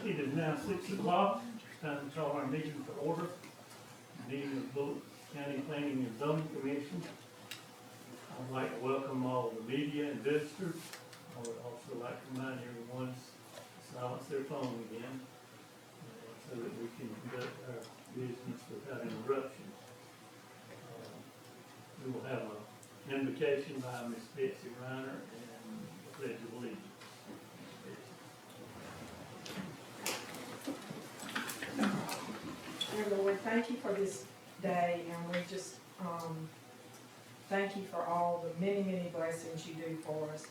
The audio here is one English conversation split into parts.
It is now 6 o'clock. It's time to call our meeting to order. Meeting of Bullock County Planning and Zoning Commission. I'd like to welcome all the media and visitors. I would also like to remind everyone to silence their phone again so that we can conduct our business without interruption. We will have an invocation by Ms. Betsy Reiner and the Pledge of Allegiance. Dear Lord, thank you for this day, and we just thank you for all the many, many blessings you do for us.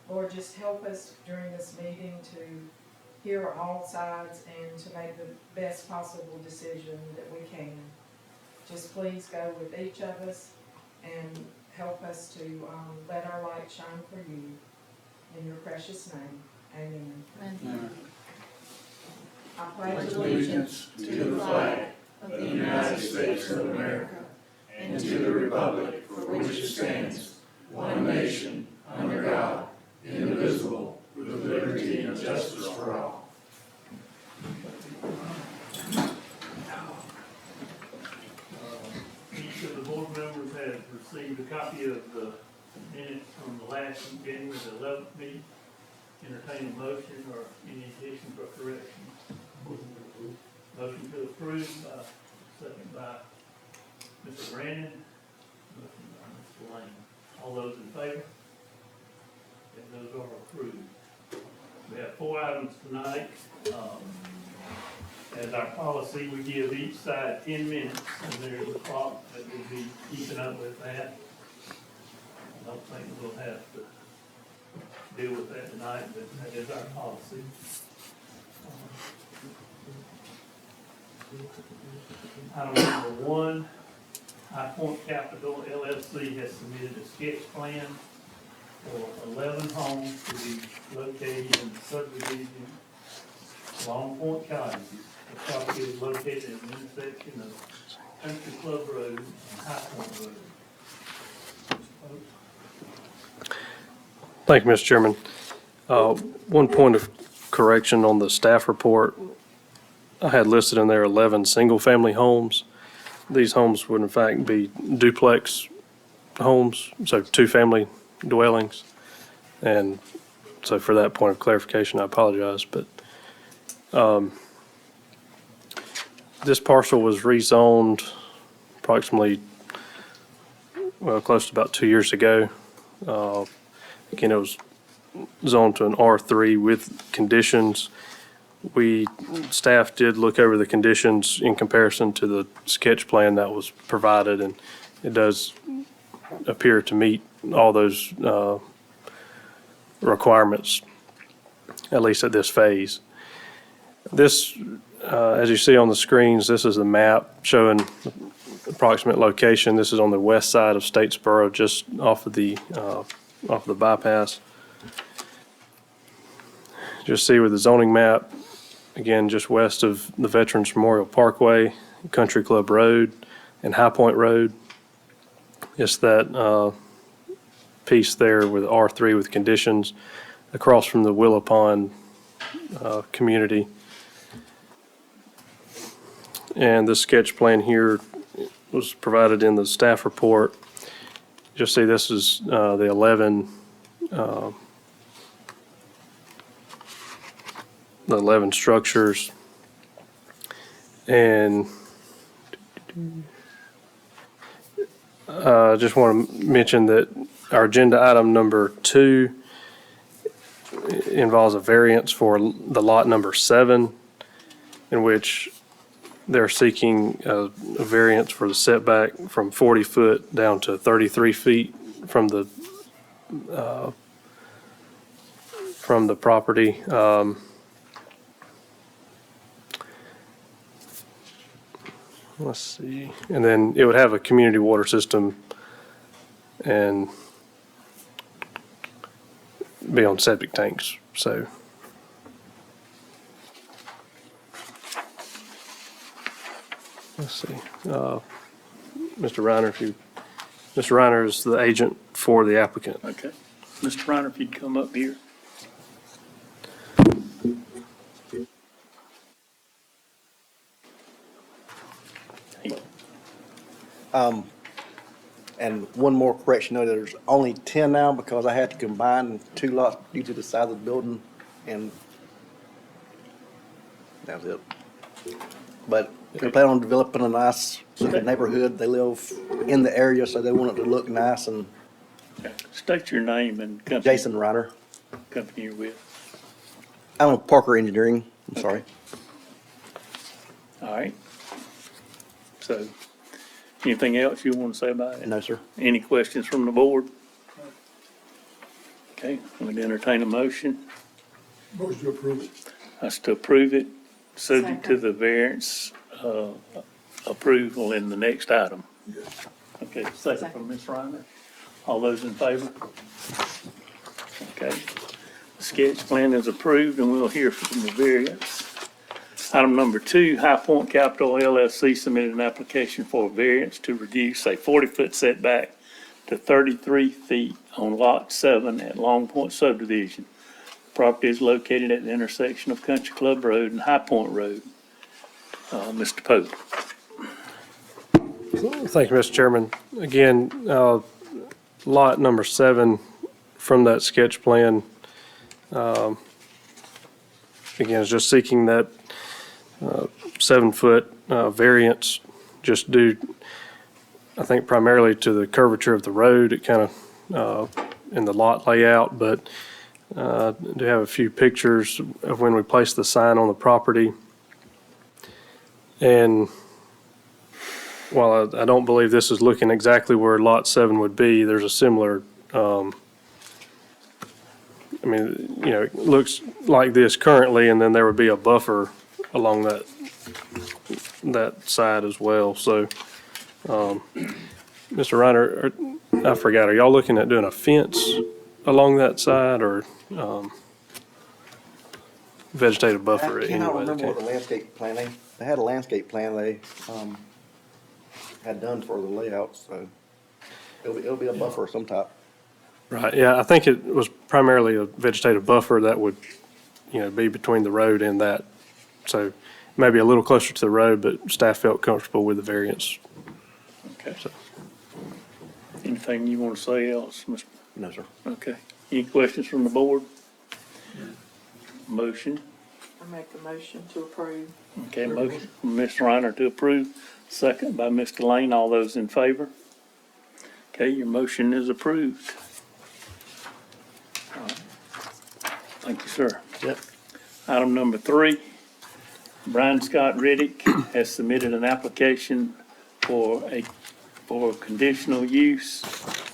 Lord, just help us during this meeting to hear all sides and to make the best possible decision that we can. Just please go with each of us and help us to let our light shine for you. In your precious name, amen. Amen. I pledge Allegiance to the flag of the United States of America and to the republic for which it stands, one nation, under God, indivisible, with liberty and justice for all. Each of the board members has received a copy of the minutes from the last January the 11th meeting. Entertain a motion or any additions or corrections. Motion to approve, second by Mr. Brandon, motion by Mr. Lane. All those in favor? And those are approved. We have 4 items tonight. As our policy, we give each side 10 minutes, and there's a clock that will be keeping up with that. I don't think we'll have to deal with that tonight, but that is our policy. Item number 1, High Point Capital LLC has submitted a sketch plan for 11 homes to be located in the subdivision Long Point Cottages. The property is located at the intersection of Country Club Road and High Point Road. Thank you, Mr. Chairman. One point of correction on the staff report. I had listed in there 11 single-family homes. These homes would in fact be duplex homes, so 2-family dwellings. And so for that point of clarification, I apologize. But this parcel was rezoned approximately, close to about 2 years ago. Again, it was zoned to an R3 with conditions. Staff did look over the conditions in comparison to the sketch plan that was provided, and it does appear to meet all those requirements, at least at this phase. This, as you see on the screens, this is a map showing approximate location. This is on the west side of Statesboro, just off of the bypass. Just see with the zoning map, again, just west of the Veterans Memorial Parkway, Country Club Road, and High Point Road. It's that piece there with R3 with conditions across from the Willow Pond community. And the sketch plan here was provided in the staff report. Just see this is the 11 structures, and I just want to mention that our agenda item number 2 involves a variance for the lot number 7, in which they're seeking a variance for the setback from 40 foot down to 33 feet from the property. let's see, and then it would have a community water system and be on septic tanks, so. Let's see, Mr. Reiner, Mr. Reiner is the agent for the applicant. Okay. Mr. Reiner, if you'd come up here. And one more correction, though, there's only 10 now because I had to combine 2 lots due to the size of the building, and that was it. But they're planning on developing a nice looking neighborhood. They live in the area, so they want it to look nice. And State your name and company. Jason Reiner, Company you're with. I'm with Parker Engineering, I'm sorry. All right. So, anything else you want to say about it? No, sir. Any questions from the board? Okay, I'm going to entertain a motion. Motion to approve it. That's to approve it, subject to the variance approval in the next item. Yes. Okay, second from Ms. Reiner. All those in favor? Okay. The sketch plan is approved, and we'll hear from the variance. Item number 2, High Point Capital LLC submitted an application for a variance to reduce a 40-foot setback to 33 feet on Lot 7 at Long Point subdivision. Property is located at the intersection of Country Club Road and High Point Road. Mr. Pope. Thank you, Mr. Chairman. Again, lot number 7 from that sketch plan, again, is just seeking that 7-foot variance, just due, I think, primarily to the curvature of the road. It kind of in the lot layout, but do have a few pictures of when we placed the sign on the property. And while I don't believe this is looking exactly where lot 7 would be, there's a similar, I mean, you know, it looks like this currently, and then there would be a buffer along that side as well. So, Mr. Reiner, I forgot, are y'all looking at doing a fence along that side, or vegetative buffer I anyway? cannot remember what the landscape plan, they had a landscape plan they had done for the layout, so it'll be a buffer of some type. Right, yeah, I think it was primarily a vegetative buffer that would, you know, be between the road and that. So maybe a little closer to the road, but staff felt comfortable with the variance. Okay. So. Anything you want to say else, Mr.? No, sir. Okay. Any questions from the board? Motion. I make a motion to approve. Okay, motion from Mr. Reiner to approve, second by Mr. Lane. All those in favor? Okay, your motion is approved. All right. Thank you, sir. Yep. Item number 3, Brian Scott Riddick has submitted an application for conditional use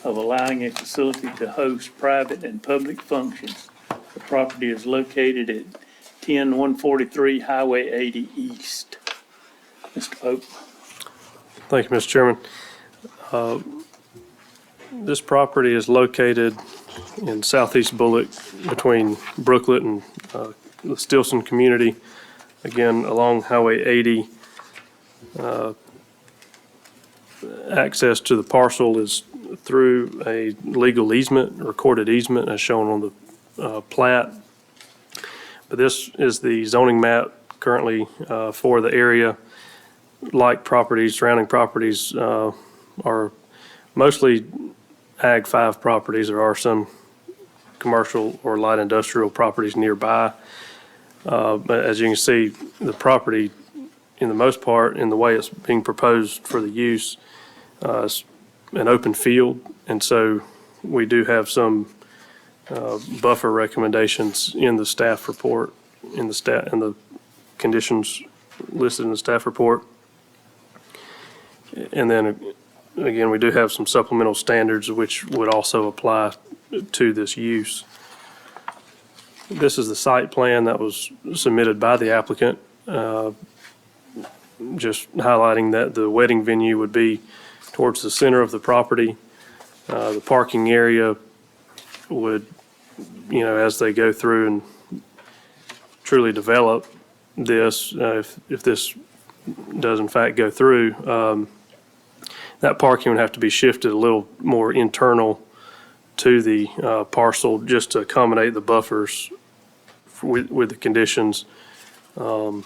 of allowing a facility to host private and public functions. The property is located at 10143 Highway 80 East. Mr. Pope. Thank you, Mr. Chairman. This property is located in southeast Bullock between Brooklet and the Stilson community, again, along Highway 80. Access to the parcel is through a legal easement, recorded easement as shown on the plat. But this is the zoning map currently for the area. Like properties, surrounding properties are mostly Ag 5 properties. There are some commercial or light industrial properties nearby. But as you can see, the property, in the most part, in the way it's being proposed for the use, is an open field. And so we do have some buffer recommendations in the staff report, in the conditions listed in the staff report. And then, again, we do have some supplemental standards which would also apply to this use. This is the site plan that was submitted by the applicant. just highlighting that the wedding venue would be towards the center of the property. The parking area would, as they go through and truly develop this, if this does in fact go through, that parking would have to be shifted a little more internal to the parcel just to accommodate the buffers with the conditions. And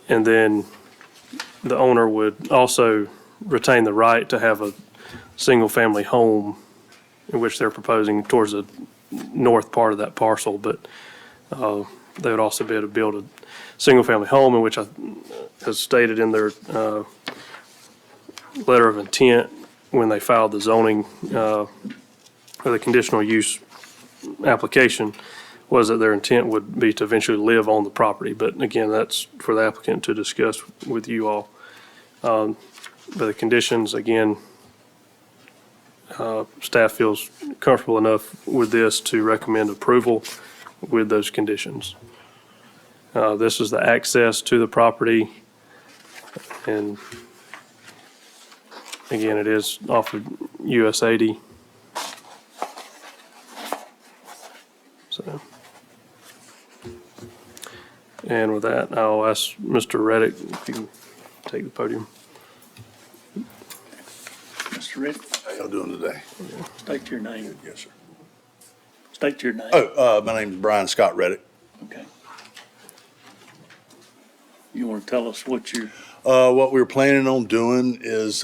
then the owner would also retain the right to have a single-family home in which they're proposing towards the north part of that parcel, but they would also be able to build a single-family home in which, as stated in their letter of intent when they filed the zoning or the conditional use application, was that their intent would be to eventually live on the property. But again, that's for the applicant to discuss with you all. But the conditions, again, staff feels comfortable enough with this to recommend approval with those conditions. This is the access to the property, and again, it is off of US 80. So, and with that, I'll ask Mr. Reddick if you can take the podium. Mr. Reddick, How y'all doing today? state your name. Yes, sir. State your name. My name's Brian Scott Reddick. Okay. You want to tell us what you're, What we're planning on doing is,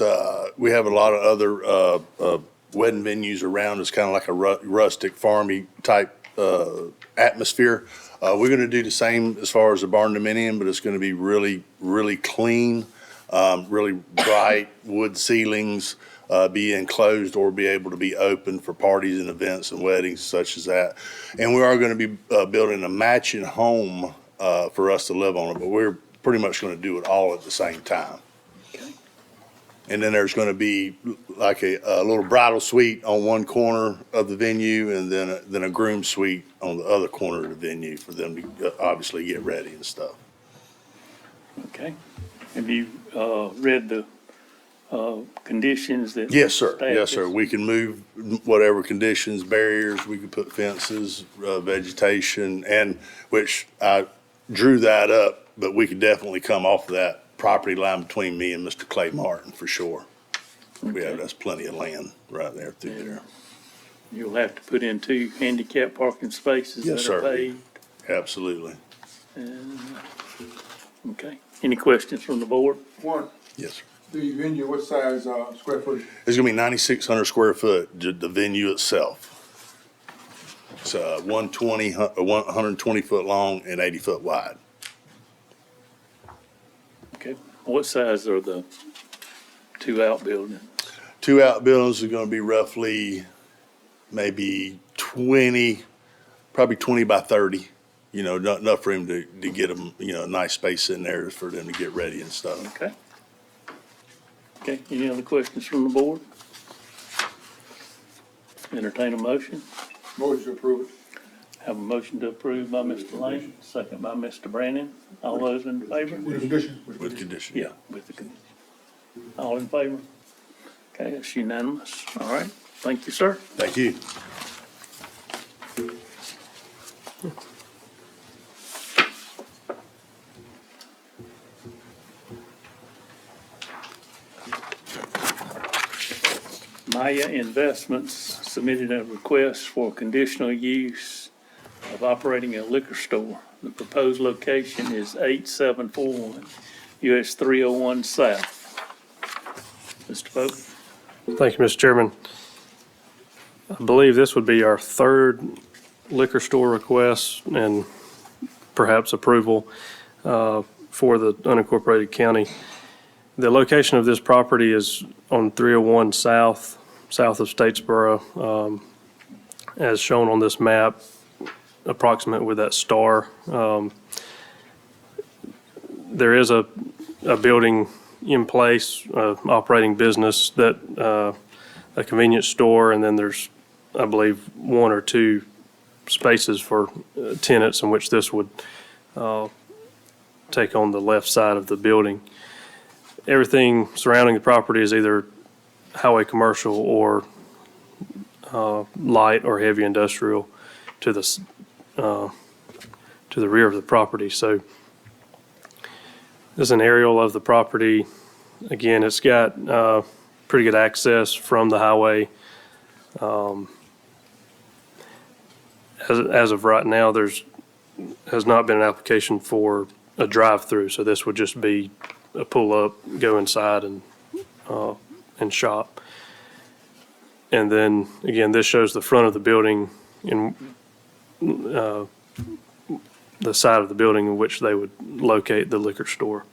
we have a lot of other, wedding venues around. It's kind of like a rustic, farmy type, atmosphere. We're gonna do the same as far as the barn dominion, but it's gonna be really, really clean, really bright wood ceilings, be enclosed or be able to be open for parties and events and weddings such as that. And we are gonna be, building a matching home, for us to live on it, but we're pretty much gonna do it all at the same time. And then there's gonna be like a little bridal suite on one corner of the venue, and then a groom suite on the other corner of the venue for them to obviously get ready and stuff. okay. Have you, read the, conditions that? Yes, sir. staff Yes, sir. is- We can move whatever conditions, barriers, we can put fences, vegetation, and which I drew that up, but we could definitely come off of that property line between me and Mr. Clay Martin for sure. That's plenty of land right there through there. You'll have to put in 2 handicap parking spaces Yes, that are sir. paved. Absolutely. Okay. Any questions from the board? One, Yes, sir. the venue, what size, square footage? It's gonna be 9,600 square foot, the venue itself. It's 120 foot long and 80 foot wide. Okay. What size are the 2 outbuildings? 2 outbuildings are gonna be roughly maybe 20, probably 20 by 30. Not enough room to get them, a nice space in there for them to get ready and stuff. Okay. Okay, any other questions from the board? Entertain a motion. Motion to approve it. Have a motion to approve by Mr. Lane, second by Mr. Brandon. All those in favor? With conditions? With condition. Yeah, with the, all in favor? Okay, that's unanimous. All right, thank you, sir. Thank you. Maya Investments submitted a request for conditional use of operating a liquor store. The proposed location is 8741 US 301 South. Mr. Pope? Thank you, Mr. Chairman. I believe this would be our 3rd liquor store request and perhaps approval for the unincorporated county. The location of this property is on 301 south of Statesboro, as shown on this map, approximate with that star. There is a building in place, operating business, that a convenience store, and then there's, I believe, 1 or 2 spaces for tenants in which this would take on the left side of the building. Everything surrounding the property is either highway commercial or light or heavy industrial to the rear of the property. So this is an aerial of the property. Again, it's got pretty good access from the highway. As of right now, has not been an application for a drive-through, so this would just be a pull-up, go inside and shop. And then, again, this shows the front of the building and the side of the building in which they would locate the liquor store.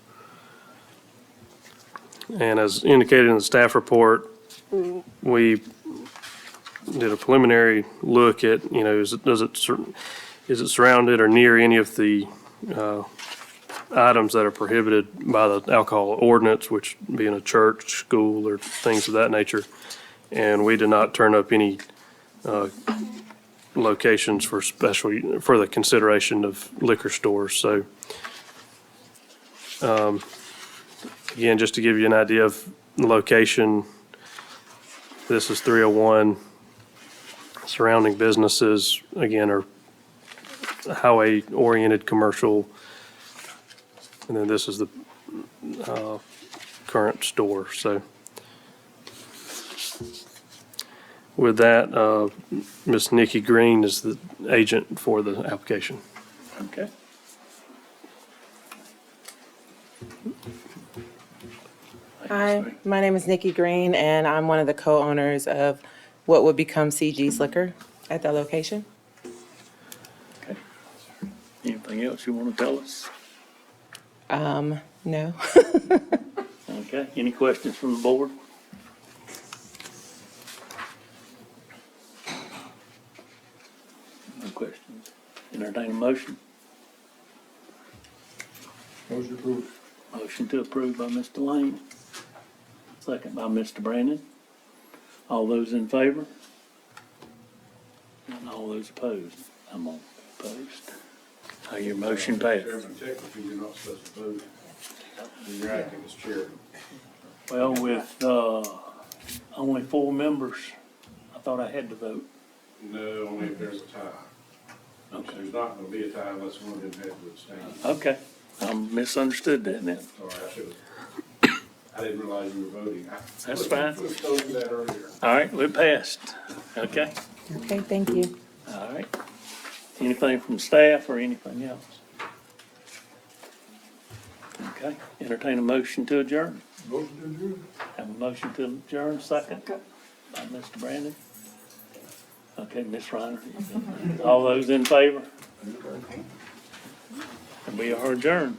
And as indicated in the staff report, we did a preliminary look at, is it surrounded or near any of the items that are prohibited by the alcohol ordinance, which being a church, school, or things of that nature. And we did not turn up any locations for the consideration of liquor stores. So, again, just to give you an idea of the location, this is 301. Surrounding businesses, again, are highway-oriented commercial. And then this is the current store. So with that, Ms. Nikki Green is the agent for the application. Okay. Hi, my name is Nikki Green, and I'm one of the co-owners of what would become CG's Liquor at that location. Okay. Anything else you want to tell us? No. Okay. Any questions from the board? No questions. Entertain a motion. Motion approved. Motion to approve by Mr. Lane. Second by Mr. Brandon. All those in favor? And all those opposed? I'm all opposed. Your motion passed. Chairman, technically, you're not supposed to vote. You're acting as chairman. Well, with, only 4 members, I thought I had to vote. No, only if there's a tie. Okay. There's not gonna be a tie unless one of them had to abstain. Okay, I misunderstood that then. Sorry, I should've. I didn't realize you were voting. That's fine. Should have told you that earlier. All right, we passed. Okay, Okay, thank you. all right. Anything from staff or anything else? Okay, entertain a motion to adjourn. Motion to adjourn. Have a motion to adjourn, second by Mr. Brandon. Okay, Ms. Reiner. All those in favor? And we are adjourned.